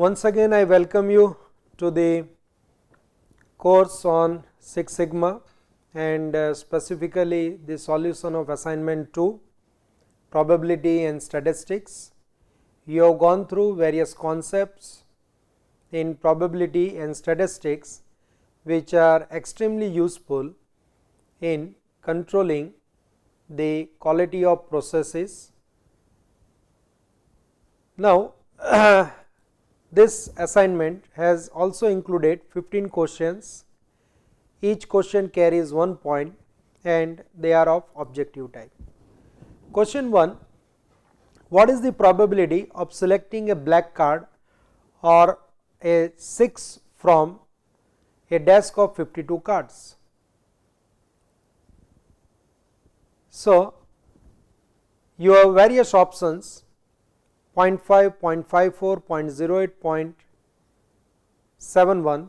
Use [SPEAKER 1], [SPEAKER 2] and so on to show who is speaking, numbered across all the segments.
[SPEAKER 1] Once again I welcome you to the course on Six Sigma and specifically the solution of assignment 2 probability and statistics. You have gone through various concepts in probability and statistics which are extremely useful in controlling the quality of processes. Now this assignment has also included 15 questions. Each question carries 1 point and they are of objective type. Question 1: what is the probability of selecting a black card or a 6 from a desk of 52 cards? So, you have various options 0.5, 0.54, 0.08, 0.71.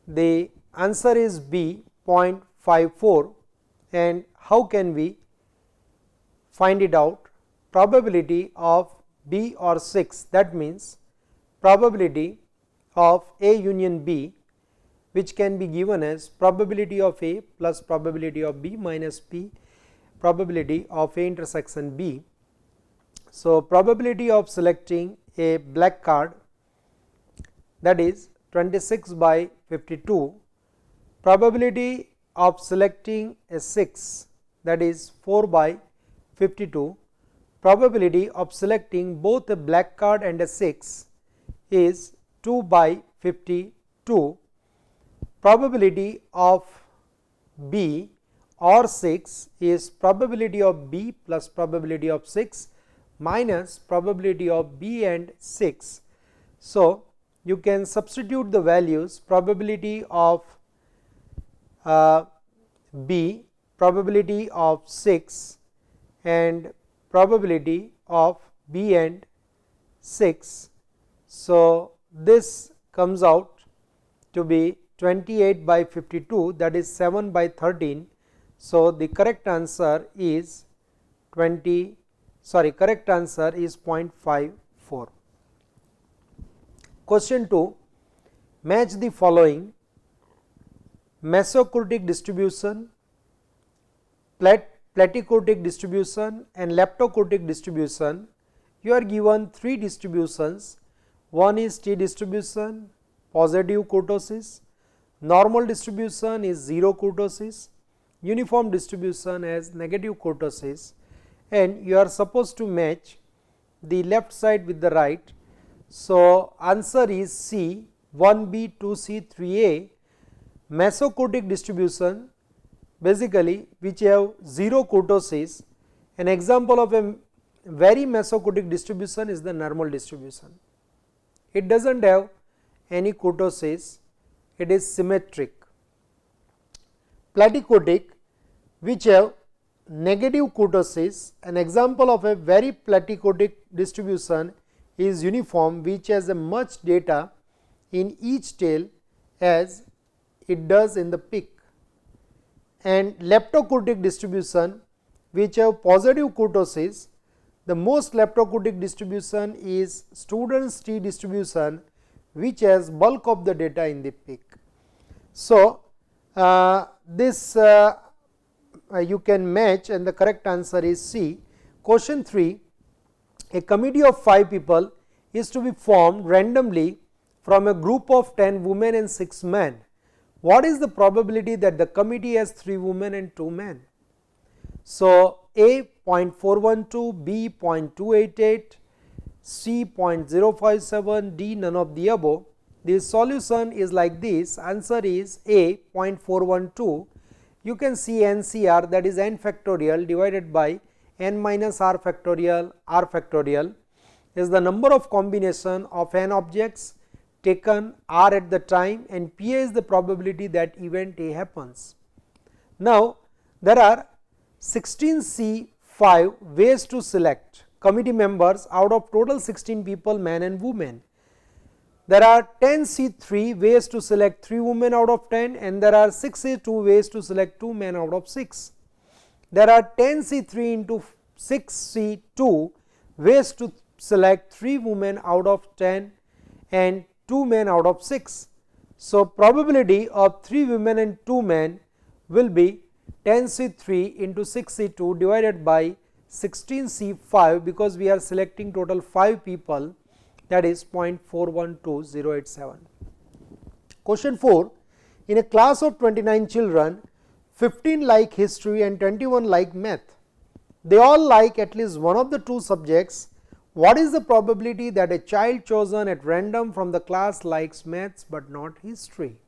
[SPEAKER 1] The answer is B, 0.54. And how can we find it out? Probability of B or 6, that means probability of A union B, which can be given as probability of A plus probability of B minus P probability of A intersection B. So, probability of selecting a black card, that is 26 by 52, probability of selecting a 6, that is 4 by 52, probability of selecting both a black card and a 6 is 2 by 52, probability of B or 6 is probability of B plus probability of 6 minus probability of B and 6. So, you can substitute the values probability of B, probability of 6 and probability of B and 6. So, this comes out to be 28 by 52, that is 7 by 13. So, the correct answer is correct answer is 0.54. Question 2: match the following mesocortic distribution, platycortic distribution and leptocortic distribution. You are given 3 distributions. One is T distribution, positive kurtosis, normal distribution is 0 kurtosis, uniform distribution has negative kurtosis, and you are supposed to match the left side with the right. So, answer is C, 1B, 2C, 3A. Mesocortic distribution, basically which have 0 kurtosis. An example of a very mesocortic distribution is the normal distribution. It does not have any kurtosis, it is symmetric. Platycortic, which have negative kurtosis. An example of a very platycortic distribution is uniform, which has a much data in each tail as it does in the peak. And leptocortic distribution, which have positive kurtosis. The most leptocortic distribution is student's T distribution, which has bulk of the data in the peak. So, this you can match and the correct answer is C. Question 3: a committee of 5 people is to be formed randomly from a group of 10 women and 6 men. What is the probability that the committee has 3 women and 2 men? So, A 0.412, B 0.288, C 0.057, D none of the above. The solution is like this. Answer is A 0.412. You can see NCR, that is n factorial divided by n minus r factorial is the number of combination of n objects taken r at the time, and P is the probability that event A happens. Now, there are 16C5 ways to select committee members out of total 16 people, men and women. There are 10C3 ways to select 3 women out of 10, and there are 6C2 ways to select 2 men out of 6. There are 10C3 into 6C2 ways to select 3 women out of 10 and 2 men out of 6. So, probability of 3 women and 2 men will be 10C3 into 6C2 divided by 16C5, because we are selecting total 5 people, that is 0.412087. Question 4. In a class of 29 children, 15 like history and 21 like math. They all like at least one of the 2 subjects. What is the probability that a child chosen at random from the class likes maths but not history?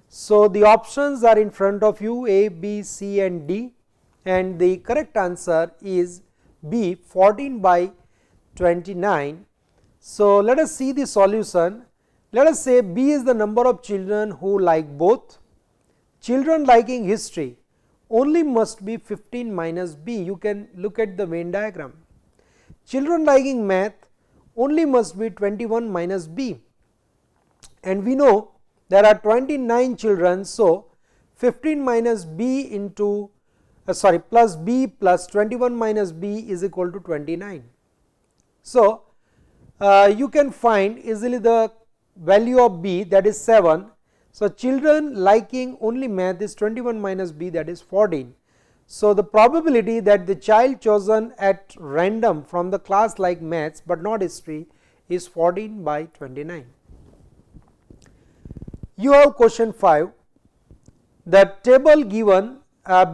[SPEAKER 1] So, the options are in front of you, A, B, C and D, and the correct answer is B, 14 by 29. So, let us see the solution. Let us say B is the number of children who like both. Children liking history only must be 15 minus B. You can look at the Venn diagram. Children liking math only must be 21 minus B, and we know there are 29 children. So, 15 minus B into plus B plus 21 minus B is equal to 29. So, you can find easily the value of B, that is 7. So, children liking only math is 21 minus B, that is 14. So, the probability that the child chosen at random from the class like maths but not history is 14 by 29. You have question 5. The table given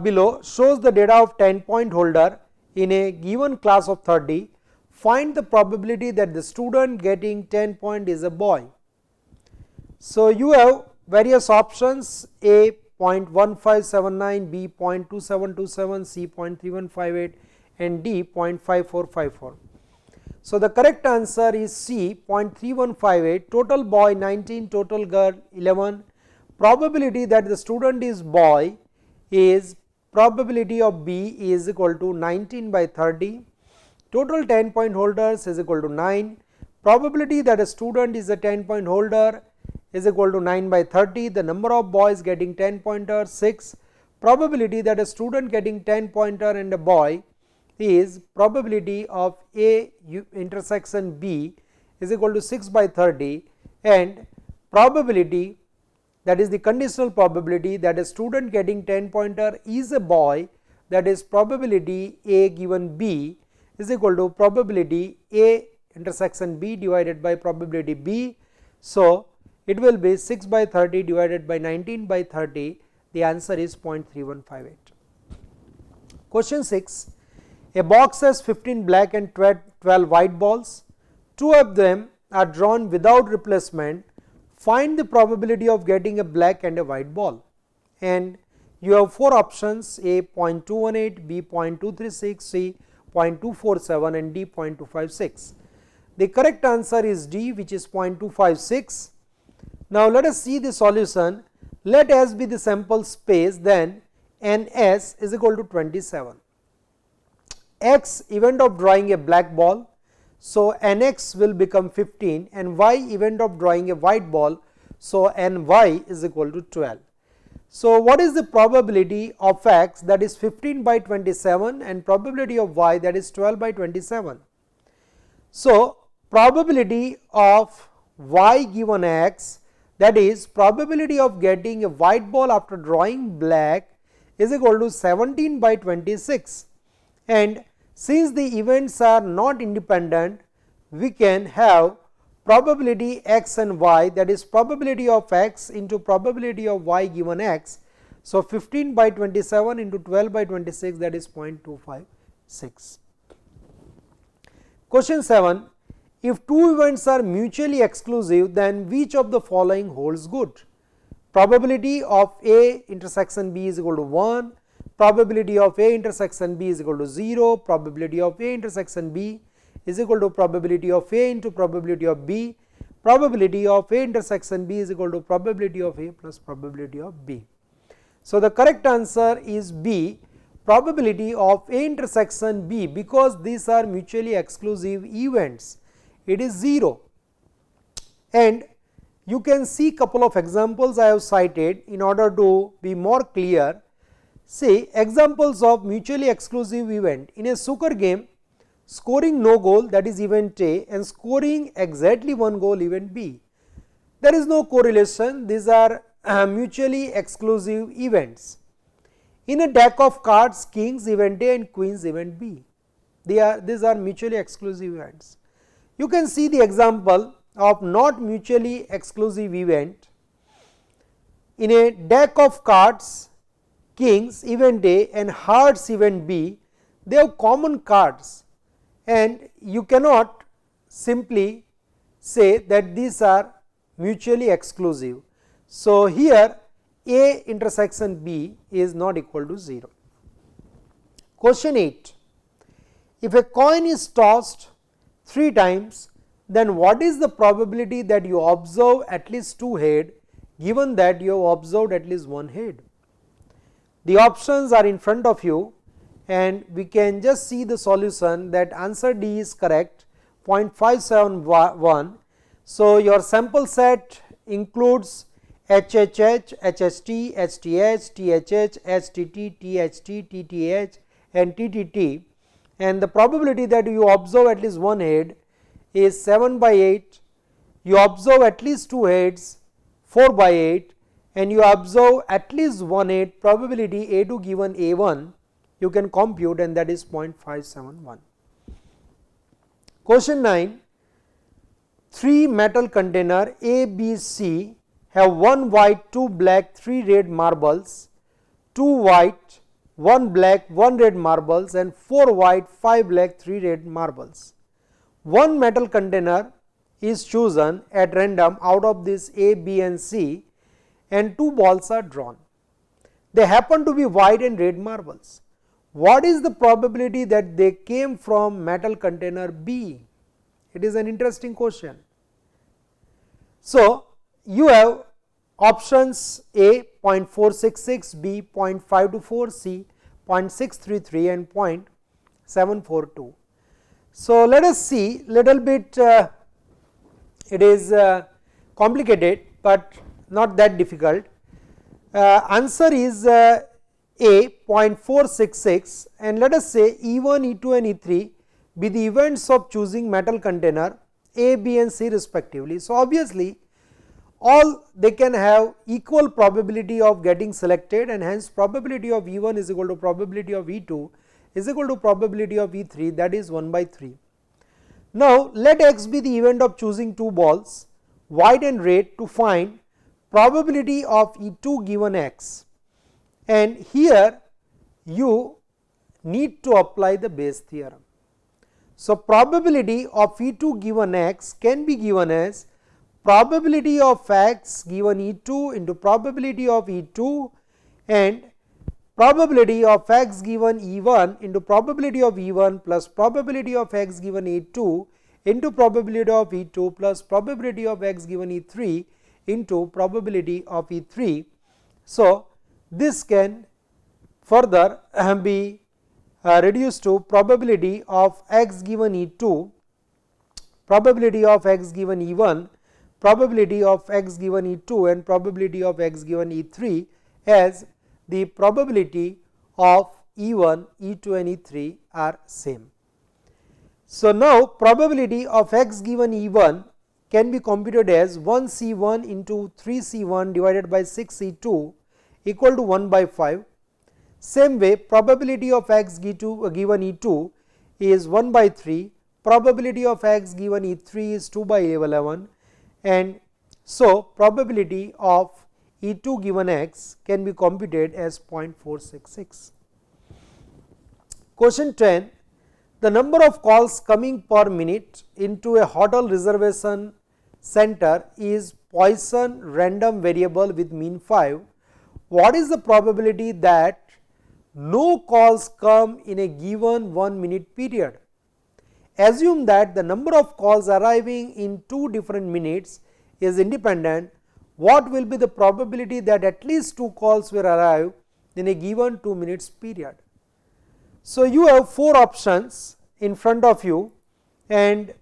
[SPEAKER 1] below shows the data of 10-point holder in a given class of 30. Find the probability that the student getting 10 point is a boy. So, you have various options: A 0.1579, B 0.2727, C 0.3158 and D 0.5454. So, the correct answer is C 0.3158. Total boy 19, total girl 11. Probability that the student is boy is probability of B is equal to 19 by 30. Total 10-point holders is equal to 9. Probability that a student is a 10-point holder is equal to 9 by 30. The number of boys getting 10 pointer 6. Probability that a student getting 10 pointer and a boy is probability of A intersection B is equal to 6 by 30, and probability, that is the conditional probability, that a student getting 10 pointer is a boy, that is probability A given B is equal to probability A intersection B divided by probability B. So, it will be 6 by 30 divided by 19 by 30. The answer is 0.3158. Question 6. A box has 15 black and 12 white balls. 2 of them are drawn without replacement. Find the probability of getting a black and a white ball. And you have 4 options: A 0.218, B 0.236, C 0.247 and D 0.256. The correct answer is D, which is 0.256. Now, let us see the solution. Let S be the sample space, then NS is equal to 27. X event of drawing a black ball, so NX will become 15, and Y event of drawing a white ball, so NY is equal to 12. So, what is the probability of X, that is 15 by 27, and probability of Y, that is 12 by 27. So, probability of Y given X, that is probability of getting a white ball after drawing black, is equal to 17 by 26, and since the events are not independent, we can have probability X and Y, that is probability of X into probability of Y given X. So, 15 by 27 into 12 by 26, that is 0.256. Question 7. If 2 events are mutually exclusive, then which of the following holds good? Probability of A intersection B is equal to 1, probability of A intersection B is equal to 0, probability of A intersection B is equal to probability of A into probability of B, probability of A intersection B is equal to probability of A plus probability of B. So, the correct answer is B, probability of A intersection B, because these are mutually exclusive events, it is 0. And you can see couple of examples I have cited in order to be more clear. See examples of mutually exclusive event. In a snooker game, scoring no goal, that is event A, and scoring exactly one goal, event B. There is no correlation, these are mutually exclusive events. In a deck of cards, kings event A and queens event B, these are mutually exclusive events. You can see the example of not mutually exclusive event. In a deck of cards, kings event A and hearts event B, they have common cards, and you cannot simply say that these are mutually exclusive. So, here A intersection B is not equal to 0. Question 8. If a coin is tossed 3 times, then what is the probability that you observe at least 2 heads, given that you have observed at least 1 head? The options are in front of you, and we can just see the solution that answer D is correct, 0.571. So, your sample set includes HHH, HHT, HTH, THH, HTT, THT, TTH and TTT, and the probability that you observe at least 1 head is 7 by 8, you observe at least 2 heads 4 by 8, and you observe at least 1 head, probability A2 given A1 you can compute, and that is 0.571. Question 9. 3 metal container A, B, C have 1 white, 2 black, 3 red marbles, 2 white, 1 black, 1 red marbles and 4 white, 5 black, 3 red marbles. One metal container is chosen at random out of this A, B and C, and 2 balls are drawn. They happen to be white and red marbles. What is the probability that they came from metal container B? It is an interesting question. So, you have options A 0.466, B 0.524, C 0.633 and 0.742. So, let us see little bit, it is complicated, but not that difficult. Answer is A 0.466, and let us say E1, E2 and E3 be the events of choosing metal container A, B and C respectively. So, obviously, all they can have equal probability of getting selected, and hence probability of E1 is equal to probability of E2 is equal to probability of E3, that is 1 by 3. Now, let X be the event of choosing 2 balls white and red to find probability of E2 given X, and here you need to apply the Bayes theorem. So, probability of E2 given X can be given as probability of X given E2 into probability of E2 and probability of X given E1 into probability of E1 plus probability of X given E2 into probability of E2 plus probability of X given E3 into probability of E3. So, this can further be reduced to probability of X given E2, probability of X given E1, probability of X given E2 and probability of X given E3 as the probability of E1, E2 and E3 are same. So, now probability of X given E1 can be computed as 1 C1 into 3 C1 divided by 6 C2 equal to 1 by 5. Same way, probability of X given E2 is 1 by 3, probability of X given E3 is 2 by 11, and so probability of E2 given X can be computed as 0.466. Question 10. The number of calls coming per minute into a hotel reservation center is Poisson random variable with mean 5. What is the probability that no calls come in a given 1 minute period? Assume that the number of calls arriving in 2 different minutes is independent. What will be the probability that at least 2 calls will arrive in a given 2 minutes period? So, you have 4 options in front of you, and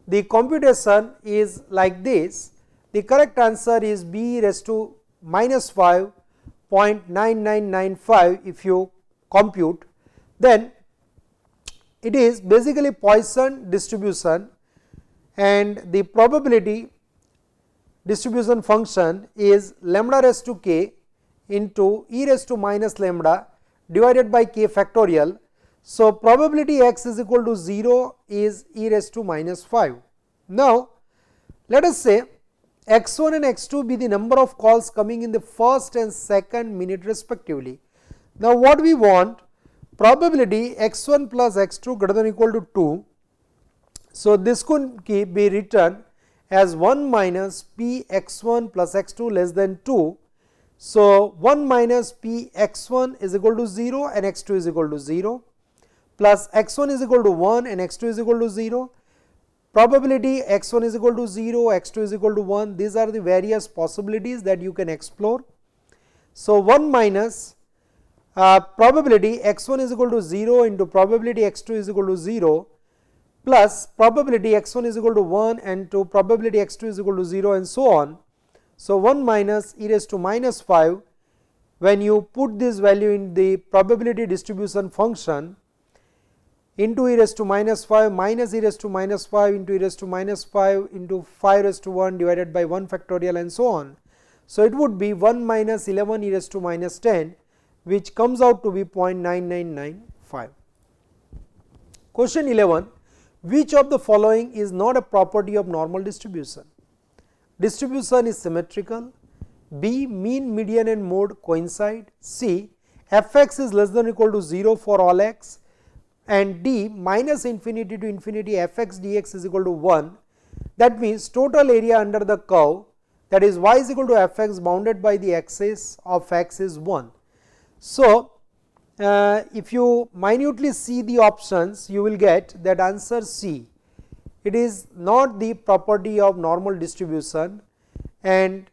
[SPEAKER 1] the computation is like this. The correct answer is B raised to minus 5.9995 if you compute. Then it is basically Poisson distribution, and the probability distribution function is lambda raised to k into e raised to minus lambda divided by k factorial. So, probability x is equal to 0 is e raised to minus 5. Now, let us say x1 and x2 be the number of calls coming in the first and second minute respectively. Now, what we want, probability x1 plus x2 greater than or equal to 2. So, this could be written as 1 minus p x1 plus x2 less than 2. So, 1 minus p x1 is equal to 0 and x2 is equal to 0, plus x1 is equal to 1 and x2 is equal to 0. Probability x1 is equal to 0, x2 is equal to 1. These are the various possibilities that you can explore. So, 1 minus probability x1 is equal to 0 into probability x2 is equal to 0 plus probability x1 is equal to 1 and to probability x2 is equal to 0 and so on. So, 1 minus e raised to minus 5, when you put this value in the probability distribution function, into e raised to minus 5 minus e raised to minus 5 into e raised to minus 5 into 5 raised to 1 divided by 1 factorial and so on. So, it would be 1 minus 11 e raised to minus 10, which comes out to be 0.9995. Question 11. Which of the following is not a property of normal distribution? Distribution is symmetrical. B. Mean, median and mode coincide. C. Fx is less than or equal to 0 for all x. And D. Minus infinity to infinity fx dx is equal to 1. That means total area under the curve, that is y is equal to fx bounded by the axis of x is 1. So, if you minutely see the options, you will get that answer C. It is not the property of normal distribution, and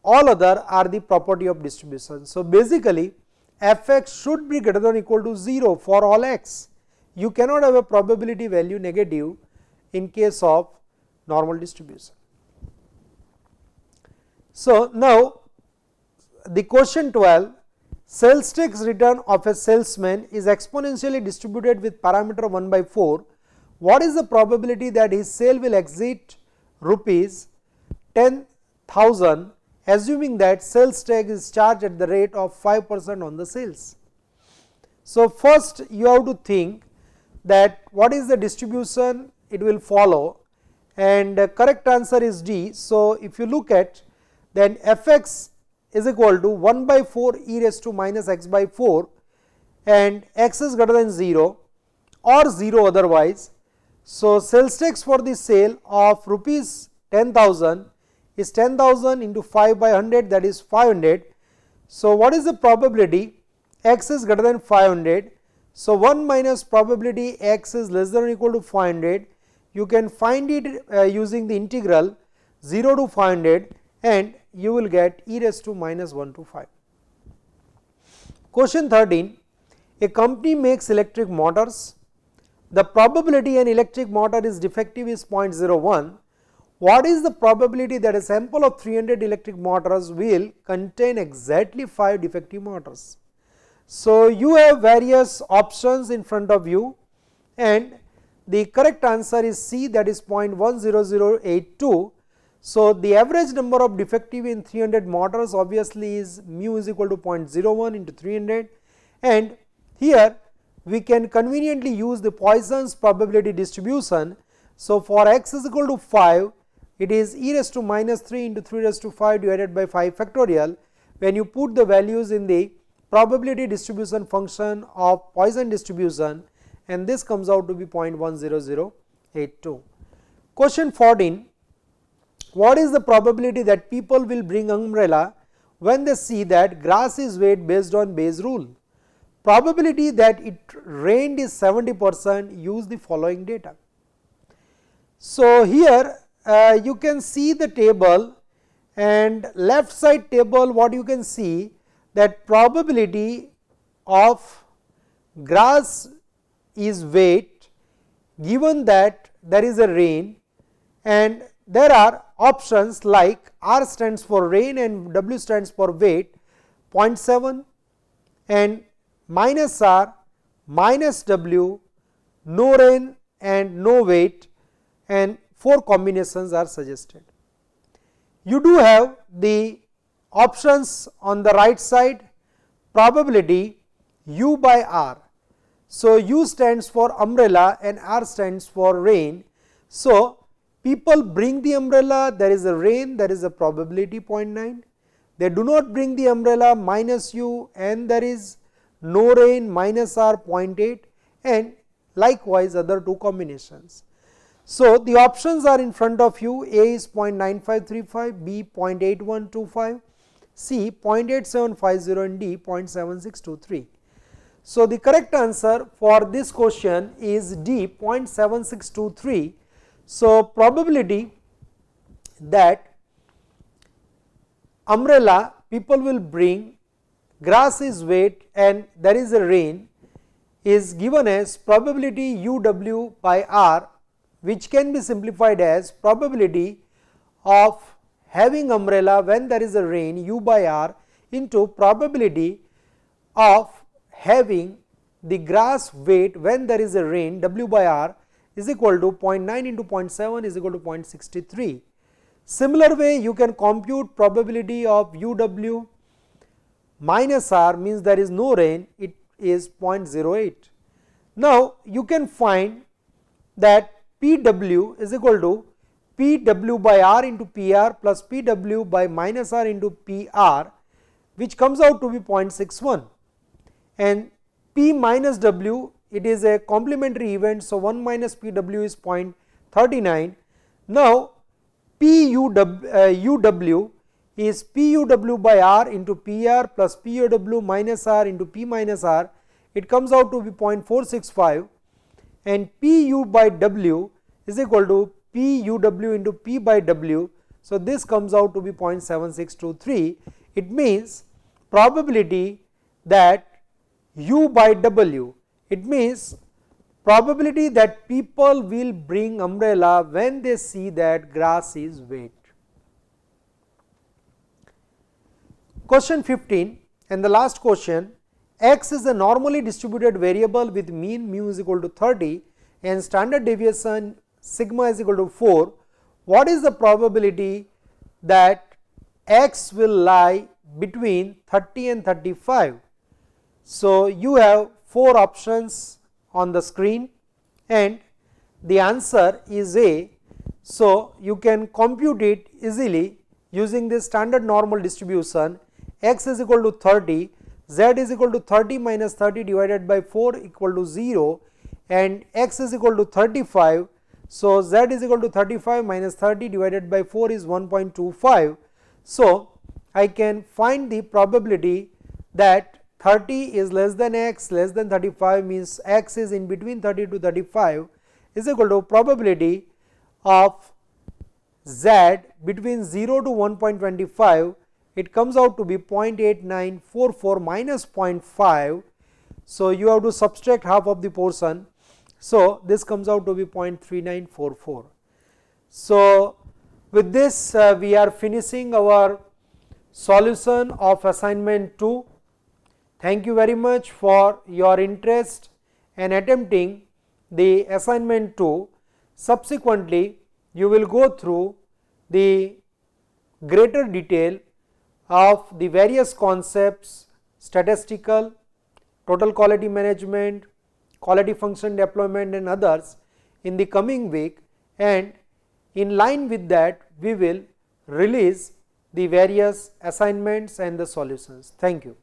[SPEAKER 1] all other are the property of distribution. So, basically fx should be greater than or equal to 0 for all x. You cannot have a probability value negative in case of normal distribution. So, now the question 12, sales tax return of a salesman is exponentially distributed with parameter 1 by 4. What is the probability that his sale will exceed rupees 10,000, assuming that sales tax is charged at the rate of 5% on the sales? So, first you have to think that what is the distribution it will follow, and correct answer is D. So, if you look at, then fx is equal to 1 by 4 e raised to minus x by 4, and x is greater than 0 or 0 otherwise. So, sales tax for the sale of rupees 10,000 is 10,000 into 5 by 100, that is 500. So, what is the probability? X is greater than 500. So, 1 minus probability x is less than or equal to 500. You can find it using the integral 0 to 500, and you will get e raised to minus 1 to 5. Question 13. A company makes electric motors. The probability an electric motor is defective is 0.01. What is the probability that a sample of 300 electric motors will contain exactly 5 defective motors? So, you have various options in front of you, and the correct answer is C, that is 0.10082. So, the average number of defective in 300 motors obviously is mu is equal to 0.01 into 300, and here we can conveniently use the Poisson's probability distribution. So, for x is equal to 5, it is e raised to minus 3 into 3 raised to 5 divided by 5 factorial. When you put the values in the probability distribution function of Poisson distribution, and this comes out to be 0.10082. Question 14. What is the probability that people will bring umbrella when they see that grass is weighed based on Bayes rule? Probability that it rained is 70%. Use the following data. So, here you can see the table, and left side table, what you can see, that probability of grass is weighed given that there is a rain, and there are options like R stands for rain and W stands for weight, 0.7, and minus R, minus W, no rain and no weight, and 4 combinations are suggested. You do have the options on the right side, probability U by R. So, U stands for umbrella and R stands for rain. So, people bring the umbrella, there is a rain, there is a probability 0.9. They do not bring the umbrella, minus U, and there is no rain, minus R, 0.8, and likewise other 2 combinations. So, the options are in front of you. A is 0.9535, B 0.8125, C 0.8750, and D 0.7623. So, the correct answer for this question is D, 0.7623. So, probability that umbrella people will bring, grass is wet and there is a rain, is given as probability UW by R, which can be simplified as probability of having umbrella when there is a rain U by R into probability of having the grass weight when there is a rain W by R is equal to 0.9 into 0.7 is equal to 0.63. Similar way, you can compute probability of UW minus R, means there is no rain, it is 0.08. Now, you can find that PW is equal to PW by R into PR plus PW by minus R into PR, which comes out to be 0.61, and P minus W, it is a complementary event. So, 1 minus PW is 0.39. Now, UW is PUW by R into PR plus PUW minus R into P minus R, it comes out to be 0.465, and PU by W is equal to PUW into P by W. So, this comes out to be 0.7623. It means probability that U by W, it means probability that people will bring umbrella when they see that grass is wet. Question 15 and the last question, X is a normally distributed variable with mean mu is equal to 30 and standard deviation sigma is equal to 4. What is the probability that X will lie between 30 and 35? So, you have 4 options on the screen and the answer is A. So, you can compute it easily using this standard normal distribution. X is equal to 30, Z is equal to 30 minus 30 divided by 4 equal to 0, and X is equal to 35. So, Z is equal to 35 minus 30 divided by 4 is 1.25. So, I can find the probability that 30 is less than X less than 35, means X is in between 30 to 35 is equal to probability of Z between 0 to 1.25, it comes out to be 0.8944 minus 0.5. So, you have to subtract half of the portion. So, this comes out to be 0.3944. So, with this we are finishing our solution of assignment 2. Thank you very much for your interest and attempting the assignment 2. Subsequently, you will go through the greater detail of the various concepts, statistical, total quality management, quality function deployment and others in the coming week, and in line with that we will release the various assignments and the solutions. Thank you.